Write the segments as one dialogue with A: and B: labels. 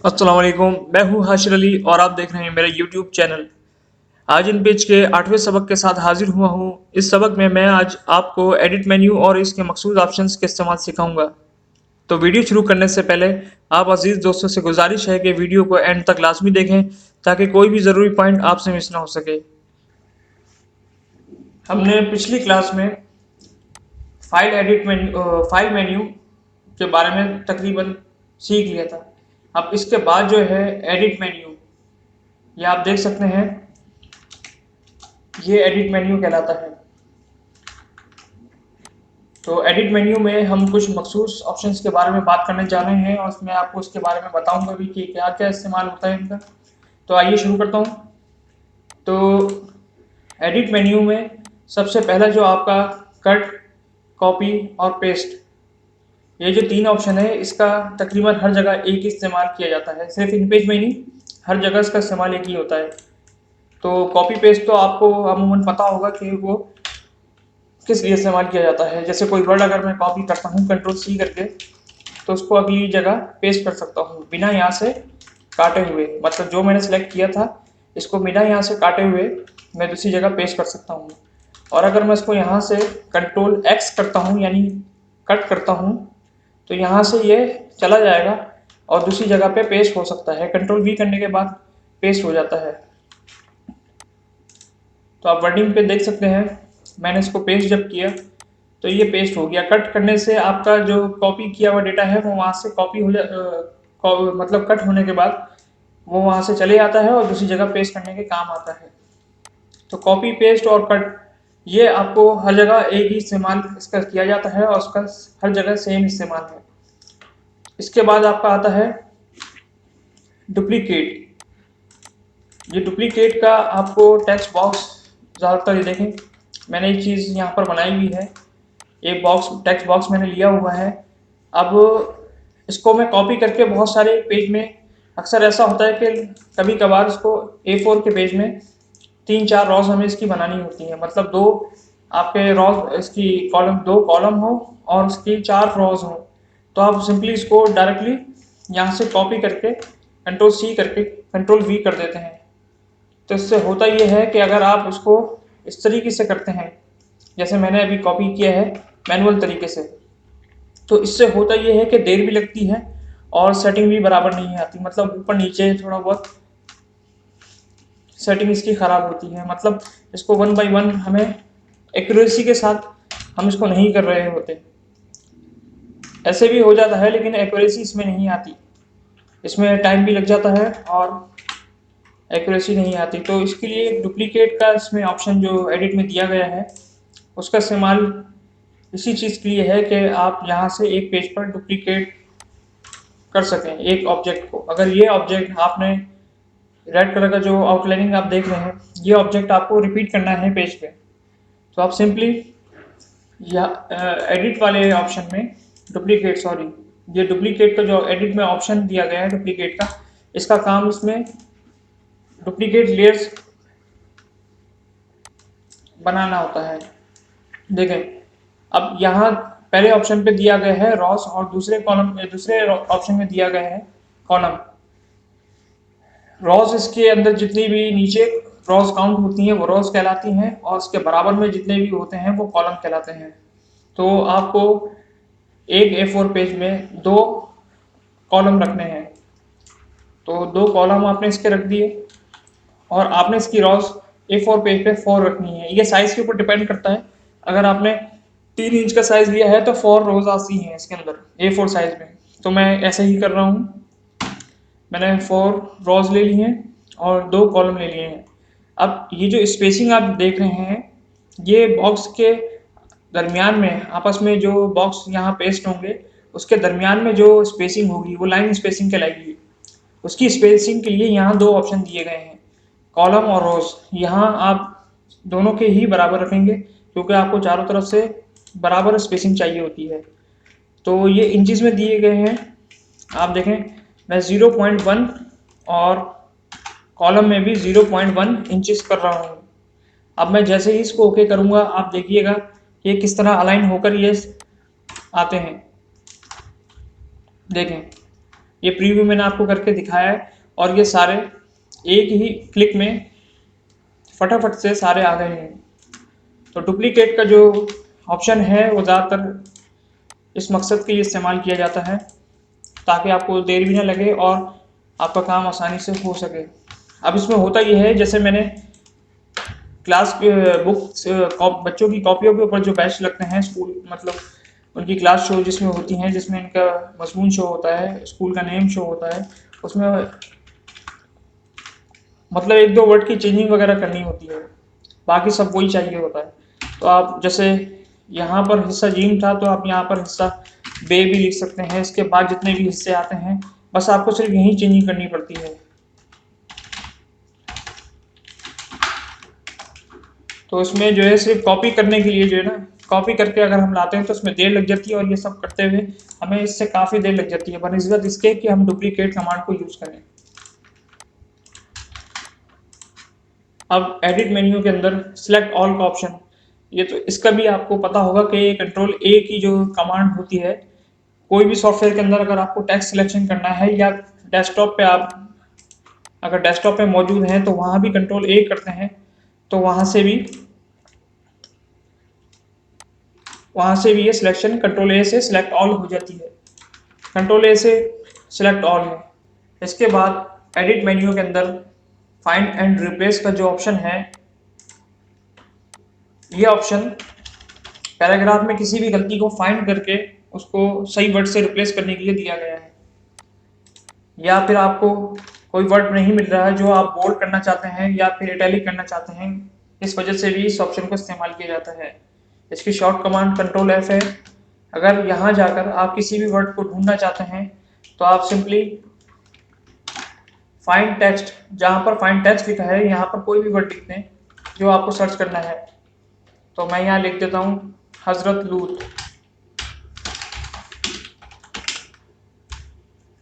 A: अस्सलाम वालेकुम। मैं हूँ हाशिर अली और आप देख रहे हैं मेरा यूट्यूब चैनल। आज इन पेज के 8वें सबक के साथ हाजिर हुआ हूँ। इस सबक में मैं आज आपको एडिट मेन्यू और इसके मखसूस ऑप्शंस के इस्तेमाल सिखाऊंगा। तो वीडियो शुरू करने से पहले आप अजीज़ दोस्तों से गुजारिश है कि वीडियो को एंड तक लाजमी देखें ताकि कोई भी ज़रूरी पॉइंट आपसे मिस ना हो सके। हमने पिछली क्लास में फाइल मेन्यू के बारे में तकरीबन सीख लिया था। अब इसके बाद जो है एडिट मेन्यू, ये आप देख सकते हैं, ये एडिट मेन्यू कहलाता है। तो एडिट मेन्यू में हम कुछ मखसूस ऑप्शंस के बारे में बात करने जा रहे हैं और उसमें आपको इसके बारे में बताऊंगा भी कि क्या क्या इस्तेमाल होता है इनका। तो आइए शुरू करता हूँ। तो एडिट मेन्यू में सबसे पहला जो आपका कट, कॉपी और पेस्ट, ये जो तीन ऑप्शन है इसका तकरीबन हर जगह एक ही इस्तेमाल किया जाता है। सिर्फ इन पेज में ही नहीं, हर जगह इसका इस्तेमाल एक ही होता है। तो कॉपी पेस्ट तो आपको अमूमन पता होगा कि वो किस लिए इस्तेमाल किया जाता है। जैसे कोई वर्ड अगर मैं कॉपी करता हूँ कंट्रोल C करके, तो उसको अगली जगह पेस्ट कर सकता हूँ बिना यहाँ से काटे हुए। मतलब जो मैंने सेलेक्ट किया था इसको बिना यहाँ से काटे हुए मैं दूसरी जगह पेस्ट कर सकता हूँ। और अगर मैं इसको यहाँ से कंट्रोल X करता हूँ यानी कट करता हूँ, तो यहाँ से ये चला जाएगा और दूसरी जगह पे पेस्ट हो सकता है। कंट्रोल V करने के बाद पेस्ट हो जाता है। तो आप वर्डिंग पे देख सकते हैं, मैंने इसको पेस्ट जब किया तो ये पेस्ट हो गया। कट करने से आपका जो कॉपी किया हुआ डेटा है वो वहाँ से कॉपी हो मतलब कट होने के बाद वो वहाँ से चले आता है और दूसरी जगह पेस्ट करने के काम आता है। तो कॉपी, पेस्ट और कट, ये आपको हर जगह एक ही इस्तेमाल इसका किया जाता है और उसका हर जगह सेम इस्तेमाल है। इसके बाद आपका आता है डुप्लीकेट। ये डुप्लीकेट का आपको टेक्स्ट बॉक्स, ज़्यादातर ये देखें मैंने एक चीज़ यहाँ पर बनाई हुई है, एक बॉक्स, टेक्स्ट बॉक्स मैंने लिया हुआ है। अब इसको मैं कॉपी करके बहुत सारे पेज में, अक्सर ऐसा होता है कि कभी कभार इसको A4 के पेज में 3-4 रॉज हमें इसकी बनानी होती है। मतलब दो आपके रॉज, इसकी कॉलम, दो कॉलम हो और उसकी 4 रॉज हो। तो आप सिंपली इसको डायरेक्टली यहाँ से कॉपी करके कंट्रोल C करके कंट्रोल V कर देते हैं। तो इससे होता ये है कि अगर आप उसको इस तरीके से करते हैं जैसे मैंने अभी कॉपी किया है मैनुअल तरीके से, तो इससे होता ये है कि देर भी लगती है और सेटिंग भी बराबर नहीं आती। मतलब ऊपर नीचे थोड़ा बहुत सेटिंग इसकी ख़राब होती है। मतलब इसको 1 बाय 1 हमें एक्यूरेसी के साथ हम इसको नहीं कर रहे होते। ऐसे भी हो जाता है लेकिन एक्यूरेसी इसमें नहीं आती, इसमें टाइम भी लग जाता है और एक्यूरेसी नहीं आती। तो इसके लिए डुप्लीकेट का इसमें ऑप्शन जो एडिट में दिया गया है उसका इस्तेमाल इसी चीज़ के लिए है कि आप यहाँ से एक पेज पर डुप्लीकेट कर सकें एक ऑब्जेक्ट को। अगर ये ऑब्जेक्ट आपने रेड कलर का जो आउटलाइनिंग आप देख रहे हैं, ये ऑब्जेक्ट आपको रिपीट करना है पेज पे, तो आप सिंपली या एडिट वाले ऑप्शन में डुप्लीकेट, सॉरी, ये डुप्लीकेट का जो एडिट में ऑप्शन दिया गया है डुप्लीकेट का, इसका काम इसमें डुप्लीकेट लेयर्स बनाना होता है। देखें, अब यहाँ पहले ऑप्शन पे दिया गया है रॉस और दूसरे ऑप्शन में दिया गया है कॉलम। रॉस, इसके अंदर जितनी भी नीचे रॉस काउंट होती हैं वो रॉस कहलाती हैं और उसके बराबर में जितने भी होते हैं वो कॉलम कहलाते हैं। तो आपको एक A4 पेज में 2 कॉलम रखने हैं, तो 2 कॉलम आपने इसके रख दिए और आपने इसकी रॉस A4 पेज पे 4 रखनी है। ये साइज के ऊपर डिपेंड करता है। अगर आपने 3 इंच का साइज लिया है तो 4 रोज आती हैं इसके अंदर A4 साइज में। तो मैं ऐसे ही कर रहा हूँ, मैंने 4 रोज ले ली हैं और 2 कॉलम ले लिए हैं। अब ये जो स्पेसिंग आप देख रहे हैं, ये बॉक्स के दरमियान में आपस में जो बॉक्स यहाँ पेस्ट होंगे उसके दरमियान में जो स्पेसिंग होगी वो लाइन स्पेसिंग कहलाएगी। उसकी स्पेसिंग के लिए यहाँ 2 ऑप्शन दिए गए हैं, कॉलम और रोज। यहाँ आप दोनों के ही बराबर रखेंगे क्योंकि आपको चारों तरफ से बराबर स्पेसिंग चाहिए होती है। तो ये इंचेस में दिए गए हैं, आप देखें मैं 0.1 और कॉलम में भी 0.1 इंचेस कर रहा हूँ। अब मैं जैसे ही इसको ओके करूँगा आप देखिएगा ये किस तरह अलाइन होकर ये आते हैं। देखें, ये प्रीव्यू मैंने आपको करके दिखाया है और ये सारे एक ही क्लिक में फटाफट से सारे आ गए हैं। तो डुप्लीकेट का जो ऑप्शन है वो ज़्यादातर इस मकसद के लिए इस्तेमाल किया जाता है ताकि आपको देर भी ना लगे और आपका काम आसानी से हो सके। अब इसमें होता ये है, जैसे मैंने क्लास बुक्स बच्चों की कॉपियों के ऊपर जो बैच लगते हैं स्कूल, मतलब उनकी क्लास शो जिसमें होती हैं, जिसमें इनका मजमून शो होता है, स्कूल का नेम शो होता है, उसमें मतलब एक दो वर्ड की चेंजिंग वगैरह करनी होती है, बाकी सब वही चाहिए होता है। तो आप जैसे यहाँ पर हिस्सा जीम था तो आप यहाँ पर हिस्सा बे भी लिख सकते हैं। इसके बाद जितने भी हिस्से आते हैं बस आपको सिर्फ यही चेंजिंग करनी पड़ती है। तो इसमें जो है सिर्फ कॉपी करने के लिए जो है ना, कॉपी करके अगर हम लाते हैं तो उसमें देर लग जाती है और ये सब करते हुए हमें इससे काफ़ी देर लग जाती है बनिस्बत इसके कि हम डुप्लीकेट कमांड को यूज़ करें। अब एडिट मेन्यू के अंदर सिलेक्ट ऑल का ऑप्शन, ये तो इसका भी आपको पता होगा कि कंट्रोल ए की जो कमांड होती है, कोई भी सॉफ्टवेयर के अंदर अगर आपको टेक्स्ट सिलेक्शन करना है या डेस्कटॉप पे आप अगर डेस्कटॉप पे मौजूद हैं तो वहाँ भी कंट्रोल ए करते हैं तो वहाँ से भी ये सिलेक्शन कंट्रोल ए से सिलेक्ट ऑल हो जाती है। कंट्रोल ए से सिलेक्ट ऑल है। इसके बाद एडिट मेन्यू के अंदर फाइंड एंड रिप्लेस का जो ऑप्शन है, ये ऑप्शन पैराग्राफ में किसी भी गलती को फाइंड करके उसको सही वर्ड से रिप्लेस करने के लिए दिया गया है। या फिर आपको कोई वर्ड नहीं मिल रहा है जो आप बोल्ड करना चाहते हैं या फिर इटैलिक करना चाहते हैं, इस वजह से भी इस ऑप्शन को इस्तेमाल किया जाता है। इसकी शॉर्ट कमांड कंट्रोल एफ है। अगर यहाँ जाकर आप किसी भी वर्ड को ढूंढना चाहते हैं तो आप सिंपली फाइंड टेक्स्ट, जहाँ पर फाइंड टेक्स्ट लिखा है यहाँ पर कोई भी वर्ड लिख दें जो आपको सर्च करना है। तो मैं यहाँ लिख देता हूँ हजरत लूत।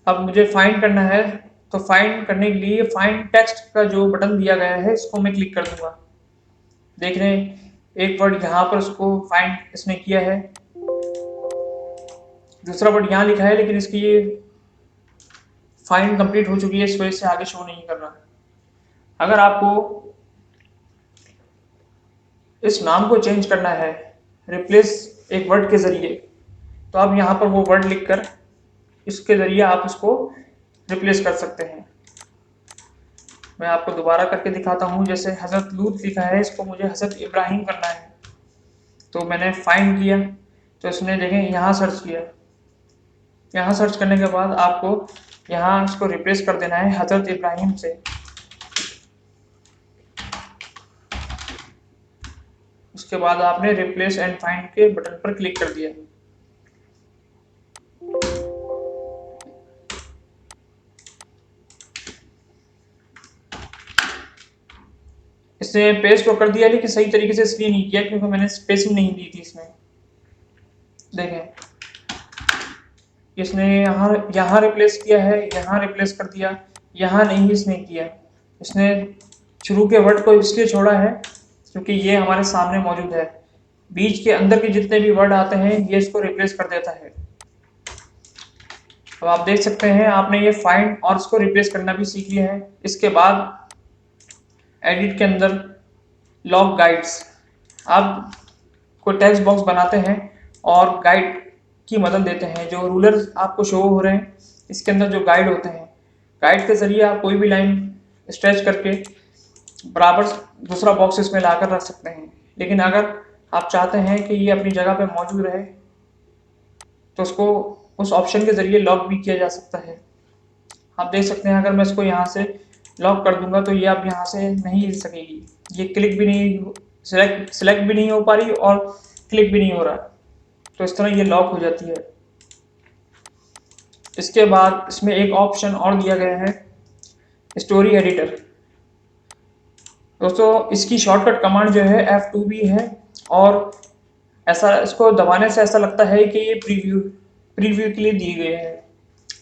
A: अब मुझे फाइंड करना है तो फाइंड करने के लिए फाइंड टेक्स्ट का जो बटन दिया गया है इसको मैं क्लिक कर दूंगा। देख रहे हैं एक वर्ड यहाँ पर उसको फाइंड इसने किया है, दूसरा वर्ड यहाँ लिखा है लेकिन इसकी ये फाइंड कंप्लीट हो चुकी है, इस वजह से आगे शो नहीं कर रहा। अगर आपको इस नाम को चेंज करना है रिप्लेस एक वर्ड के जरिए, तो आप यहाँ पर वो वर्ड लिखकर इसके जरिए आप इसको रिप्लेस कर सकते हैं। मैं आपको दोबारा करके दिखाता हूँ। जैसे हजरत लूत लिखा है, इसको मुझे हजरत इब्राहिम करना है, तो मैंने फाइंड किया तो इसने देखें यहाँ सर्च किया। यहाँ सर्च करने के बाद आपको यहाँ इसको रिप्लेस कर देना है हजरत इब्राहिम से। उसके बाद आपने रिप्लेस एंड फाइंड के बटन पर क्लिक कर दिया। इसने पेस्ट तो कर दिया लेकिन सही तरीके से इसलिए नहीं किया क्योंकि मैंने स्पेसिंग नहीं दी थी इसमें। देखें इसने यहाँ रिप्लेस किया है, यहाँ रिप्लेस कर दिया, यहाँ नहीं इसने किया। इसने शुरू के वर्ड को इसलिए छोड़ा है क्योंकि ये हमारे सामने मौजूद है। बीच के अंदर के जितने भी वर्ड आते हैं ये इसको रिप्लेस कर देता है। अब आप देख सकते हैं आपने ये फाइंड और इसको रिप्लेस करना भी सीख लिया है। इसके बाद एडिट के अंदर लॉग गाइड्स, आप कोई टेक्स्ट बॉक्स बनाते हैं और गाइड की मदद देते हैं। जो रूलर आपको शो हो रहे हैं इसके अंदर जो गाइड होते हैं, गाइड के जरिए आप कोई भी लाइन स्ट्रेच करके बराबर दूसरा बॉक्स इसमें लाकर रख सकते हैं। लेकिन अगर आप चाहते हैं कि ये अपनी जगह पे मौजूद रहे तो उसको उस ऑप्शन के जरिए लॉक भी किया जा सकता है। आप देख सकते हैं अगर मैं इसको यहाँ से लॉक कर दूंगा तो ये अब यहाँ से नहीं हिल सकेगी। ये क्लिक भी नहीं, सिलेक्ट भी नहीं हो पा रही और क्लिक भी नहीं हो रहा, तो इस तरह ये लॉक हो जाती है। इसके बाद इसमें एक ऑप्शन और दिया गया है स्टोरी एडिटर। दोस्तों इसकी शॉर्टकट कमांड जो है F2B है और ऐसा इसको दबाने से ऐसा लगता है कि ये प्रीव्यू के लिए दिए गए हैं,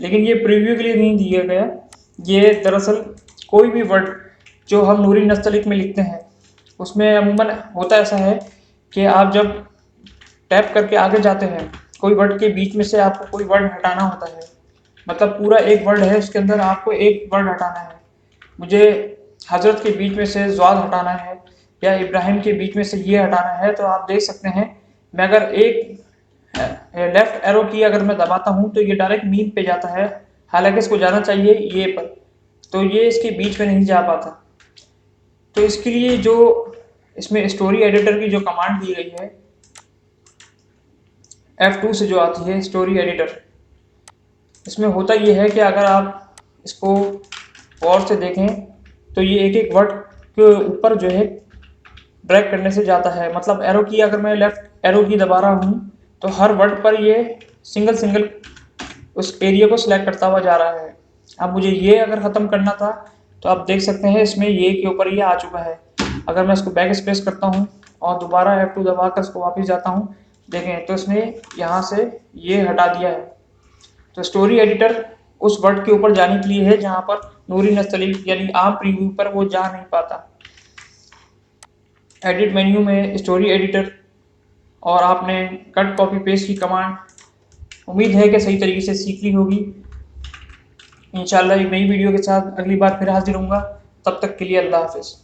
A: लेकिन ये प्रीव्यू के लिए नहीं दिया गया। ये दरअसल कोई भी वर्ड जो हम नूरी नस्तलिक में लिखते हैं उसमें अमूमन होता ऐसा है कि आप जब टैप करके आगे जाते हैं कोई वर्ड के बीच में से आपको कोई वर्ड हटाना होता है, मतलब पूरा एक वर्ड है, उसके अंदर आपको एक वर्ड हटाना है। मुझे हजरत के बीच में से ज़्वाद हटाना है या इब्राहिम के बीच में से ये हटाना है, तो आप देख सकते हैं मैं अगर एक लेफ्ट एरो की अगर मैं दबाता हूँ तो ये डायरेक्ट मीम पे जाता है, हालांकि इसको जाना चाहिए ये पर, तो ये इसके बीच में नहीं जा पाता। तो इसके लिए जो इसमें स्टोरी एडिटर की जो कमांड दी गई है F2 से जो आती है स्टोरी एडिटर, इसमें होता ये है कि अगर आप इसको गौर से देखें तो ये एक एक वर्ड के ऊपर जो है ड्रैग करने से जाता है। मतलब एरो की अगर मैं लेफ्ट एरो की दबा रहा हूँ तो हर वर्ड पर ये सिंगल सिंगल उस एरिया को सिलेक्ट करता हुआ जा रहा है। अब मुझे ये अगर ख़त्म करना था तो आप देख सकते हैं इसमें ये के ऊपर ये आ चुका है। अगर मैं इसको बैक स्पेस करता हूँ और दोबारा F2 दबा कर इसको वापस जाता हूँ, देखें तो इसने यहाँ से ये हटा दिया है। तो स्टोरी एडिटर उस वर्ड के ऊपर जाने के लिए है जहाँ पर नूरी नस्तली यानी आम प्रीव्यू पर वो जा नहीं पाता। एडिट मेन्यू में स्टोरी एडिटर और आपने कट कॉपी पेस्ट की कमांड उम्मीद है कि सही तरीके से सीख ली होगी। इंशाल्लाह एक नई वीडियो के साथ अगली बार फिर हाजिर होऊंगा। तब तक के लिए अल्लाह हाफिज़।